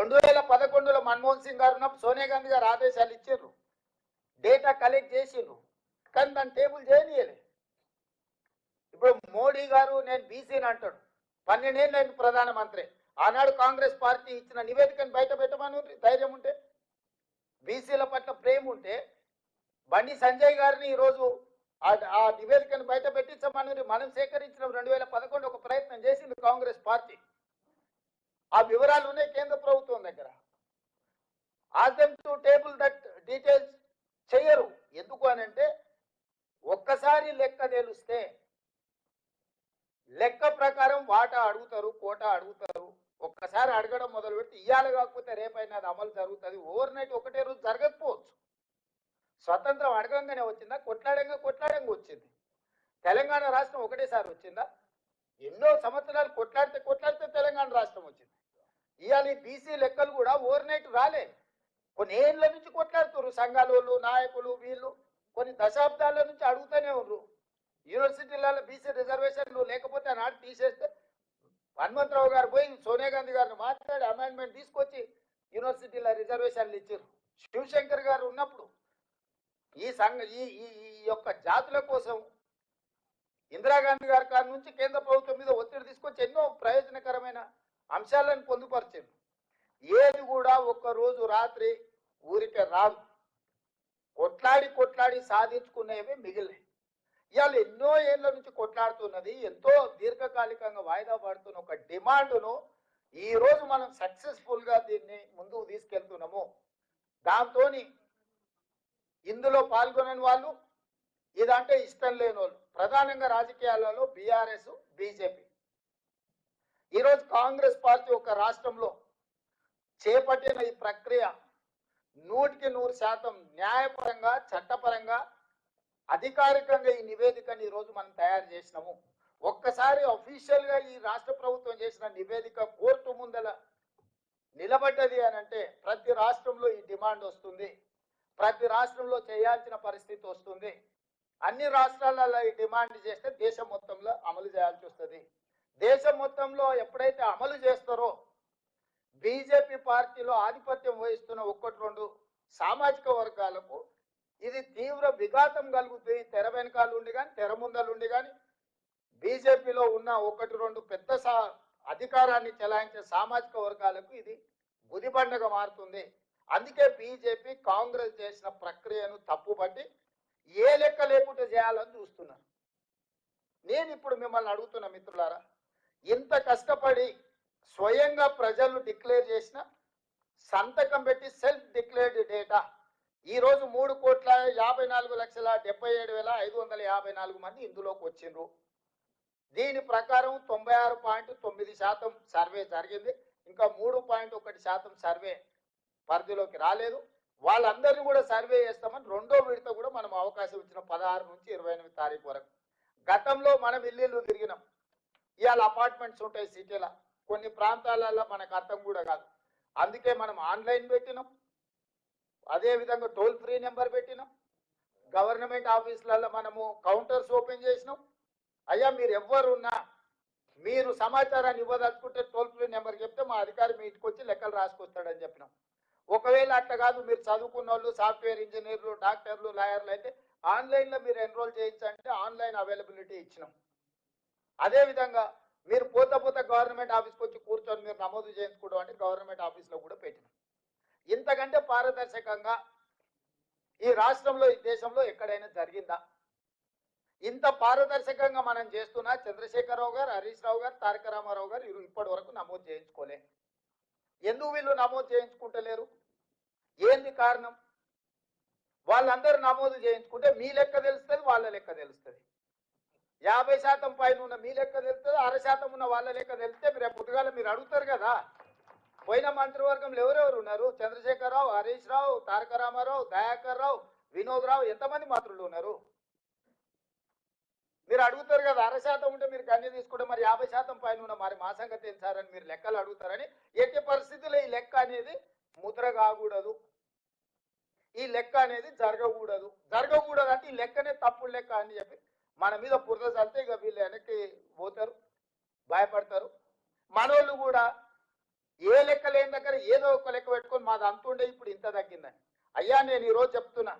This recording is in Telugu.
2011లో మన్మోహన్ సింగ్ గారు ఉన్నప్పుడు సోనియా గాంధీ గారు ఆదేశాలు ఇచ్చారు, డేటా కలెక్ట్ చేసిండ్రు, కానీ దాన్ని టేబుల్ చేయనీయలే. ఇప్పుడు మోడీ గారు నేను బీసీని అంటాడు, 12 ఏళ్ళు అయింది ప్రధానమంత్రి. ఆనాడు కాంగ్రెస్ పార్టీ ఇచ్చిన నివేదికను బయట పెట్టమని ధైర్యం ఉంటే, బీసీల పట్ల ప్రేమ ఉంటే బండి సంజయ్ గారిని ఈరోజు ఆ నివేదికను బయట పెట్టించమని మనం సేకరించిన 2011 ఒక ప్రయత్నం చేసింది కాంగ్రెస్ పార్టీ. ఆ వివరాలు ఉన్నాయి కేంద్ర ప్రభుత్వం దగ్గర. Ask them to table that details చెయ్యరు. ఎందుకు అని అంటే ఒక్కసారి లెక్క తెలిస్తే లెక్క ప్రకారం వాటా అడుగుతారు, కోటా అడుగుతారు. ఒక్కసారి అడగడం మొదలు పెట్టి ఇయ్యాలి కాకపోతే రేపైనా అది అమలు జరుగుతుంది. ఓవర్ నైట్ ఒకటే రోజు జరగకపోవచ్చు. స్వతంత్రం అడగంగానే వచ్చిందా? కొట్లాడంగా వచ్చింది. తెలంగాణ రాష్ట్రం ఒకటేసారి వచ్చిందా? ఎన్నో సంవత్సరాలు కొట్లాడితే తెలంగాణ రాష్ట్రం వచ్చింది. ఇవాళ ఈ బీసీ లెక్కలు కూడా ఓవర్ నైట్ రాలే. కొన్ని ఏళ్ళ నుంచి కొట్లాడుతున్నారు సంఘాలు, నాయకులు, వీళ్ళు కొన్ని దశాబ్దాల నుంచి అడుగుతూనే ఉన్నారు. యూనివర్సిటీలలో బీసీ రిజర్వేషన్లు లేకపోతే నాడు తీసేస్తే హనుమంతరావు గారు పోయి సోనియా గాంధీ గారిని మాట్లాడి అమెండ్మెంట్ తీసుకొచ్చి యూనివర్సిటీల రిజర్వేషన్లు ఇచ్చారు. శివశంకర్ గారు ఉన్నప్పుడు ఈ యొక్క జాతుల కోసం ఇందిరాగాంధీ గారి కాడి నుంచి కేంద్ర ప్రభుత్వం మీద ఒత్తిడి తీసుకొచ్చి ఎన్నో ప్రయోజనకరమైన అంశాలను పొందుపరిచారు. ఏది కూడా ఒక్కరోజు రాత్రి ఊరికే రాదు. కొట్లాడి సాధించుకునేవి మిగిలినాయి. ఇవాళ ఎన్నో ఏళ్ల నుంచి కొట్లాడుతున్నది, ఎంతో దీర్ఘకాలికంగా వాయిదా పడుతున్న ఒక డిమాండ్ను ఈ రోజు మనం సక్సెస్ఫుల్ గా దీన్ని ముందుకు తీసుకెళ్తున్నాము. దాంతో ఇందులో పాల్గొనని వాళ్ళు, ఇదంటే ఇష్టం లేని వాళ్ళు, ప్రధానంగా రాజకీయాలలో బీఆర్ఎస్, బీజేపీ. ఈరోజు కాంగ్రెస్ పార్టీ ఒక రాష్ట్రంలో చేపట్టిన ఈ ప్రక్రియ 100% న్యాయపరంగా, చట్టపరంగా, అధికారికంగా ఈ నివేదికని ఈరోజు మనం తయారు చేసినాము. ఒక్కసారి అఫీషియల్ గా ఈ రాష్ట్ర ప్రభుత్వం చేసిన నివేదిక కోర్టు ముందల నిలబడ్డది అని అంటే ప్రతి రాష్ట్రంలో ఈ డిమాండ్ వస్తుంది, ప్రతి రాష్ట్రంలో చేయాల్సిన పరిస్థితి వస్తుంది. అన్ని రాష్ట్రాలలో ఈ డిమాండ్ చేస్తే దేశం మొత్తంలో అమలు చేయాల్సి వస్తుంది. దేశం మొత్తంలో ఎప్పుడైతే అమలు చేస్తారో బీజేపీ పార్టీలో ఆధిపత్యం వహిస్తున్న 1-2 సామాజిక వర్గాలకు ఇది తీవ్ర విఘాతం కలుగుతుంది. తెర వెనకాలుండి కానీ, తెర ముందలుండి కానీ బీజేపీలో ఉన్న 1-2 పెద్ద అధికారాన్ని చెలాయించే సామాజిక వర్గాలకు ఇది గుదిబండగా మారుతుంది. అందుకే బీజేపీ కాంగ్రెస్ చేసిన ప్రక్రియను తప్పుపట్టి ఏ లెక్క లేకుండా చేయాలని చూస్తున్నారు. నేను ఇప్పుడు మిమ్మల్ని అడుగుతున్న మిత్రులారా, ఇంత కష్టపడి స్వయంగా ప్రజలు డిక్లేర్ చేసిన సంతకం పెట్టి సెల్ఫ్ డిక్లేర్డ్ డేటా ఈరోజు 3,54,77,554 మంది ఇందులోకి వచ్చిండ్రు. దీని ప్రకారం 96.9% సర్వే జరిగింది. ఇంకా 3.1% సర్వే పరిధిలోకి రాలేదు. వాళ్ళందరినీ కూడా సర్వే చేస్తామని రెండో విడత కూడా మనం అవకాశం ఇచ్చిన 16 నుంచి 28 తారీఖు వరకు. గతంలో మనం ఇల్లు తిరిగినాం. ఇవాళ అపార్ట్మెంట్స్ ఉంటాయి సిటీలో, కొన్ని ప్రాంతాలలో మనకు అర్థం కూడా కాదు. అందుకే మనం ఆన్లైన్ పెట్టినాం, అదేవిధంగా టోల్ ఫ్రీ నెంబర్ పెట్టినాం, గవర్నమెంట్ ఆఫీసులలో మనము కౌంటర్స్ ఓపెన్ చేసినాం. అయ్యా మీరు ఎవరున్నా మీరు సమాచారాన్ని ఇవ్వదలుచుకుంటే టోల్ ఫ్రీ నెంబర్ చెప్తే మా అధికారి మీ ఇంటికి వచ్చి లెక్కలు రాసుకొస్తాడని చెప్పినాం. ఒకవేళ అట్లా కాదు, మీరు చదువుకున్న వాళ్ళు, సాఫ్ట్వేర్ ఇంజనీర్లు, డాక్టర్లు, లాయర్లు అయితే ఆన్లైన్లో మీరు ఎన్రోల్ చేయించంటే ఆన్లైన్ అవైలబిలిటీ ఇచ్చినాం. అదేవిధంగా మీరు పోతా గవర్నమెంట్ ఆఫీస్కి వచ్చి కూర్చొని మీరు నమోదు చేయించుకోవడం అంటే గవర్నమెంట్ ఆఫీస్లో కూడా పెట్టినాం. ఇంతకంటే పారదర్శకంగా ఈ రాష్ట్రంలో, ఈ దేశంలో ఎక్కడైనా జరిగిందా? ఇంత పారదర్శకంగా మనం చేస్తున్నా చంద్రశేఖరరావు గారు, హరీష్ రావు గారు, తారక రామారావు గారు ఇప్పటి వరకు నమోదు చేయించుకోలే. ఎందుకు వీళ్ళు నమోదు చేయించుకుంటలేరు? ఏంది కారణం? వాళ్ళందరూ నమోదు చేయించుకుంటే మీ లెక్క తెలుస్తుంది, వాళ్ళ లెక్క తెలుస్తుంది. 50% పైన ఉన్న మీ లెక్క తెలుస్తుంది, 1/2% ఉన్న వాళ్ళ లెక్క తెలిస్తే రేపు పొద్దుగాల మీరు అడుగుతారు కదా, పోయిన మంత్రివర్గంలో ఎవరెవరు ఉన్నారు? చంద్రశేఖరరావు, హరీష్ రావు, తారక రామారావు, దయాకర్ రావు, వినోద్ రావు, ఎంతమంది మంత్రులు ఉన్నారు? మీరు అడుగుతారు కదా. 1/2% ఉంటే మీరు కన్నీ తీసుకుంటే మరి 50% పైన ఉన్న మరి మా సంగతి ఏం సార్ అని మీరు లెక్కలు అడుగుతారని. ఎట్టి పరిస్థితుల్లో ఈ లెక్క అనేది ముద్ర కాకూడదు, ఈ లెక్క అనేది జరగకూడదు అంటే ఈ లెక్కనే తప్పుడు లెక్క అని చెప్పి మన మీద బురద చల్లితే ఇక వీళ్ళు వెనక్కి పోతారు, భయపడతారు. మనోళ్ళు కూడా ఏ లెక్క లేని దగ్గర ఏదో ఒక లెక్క పెట్టుకొని మాది అంత ఉండే ఇప్పుడు ఇంత తగ్గిందని. అయ్యా నేను ఈరోజు చెప్తున్నా,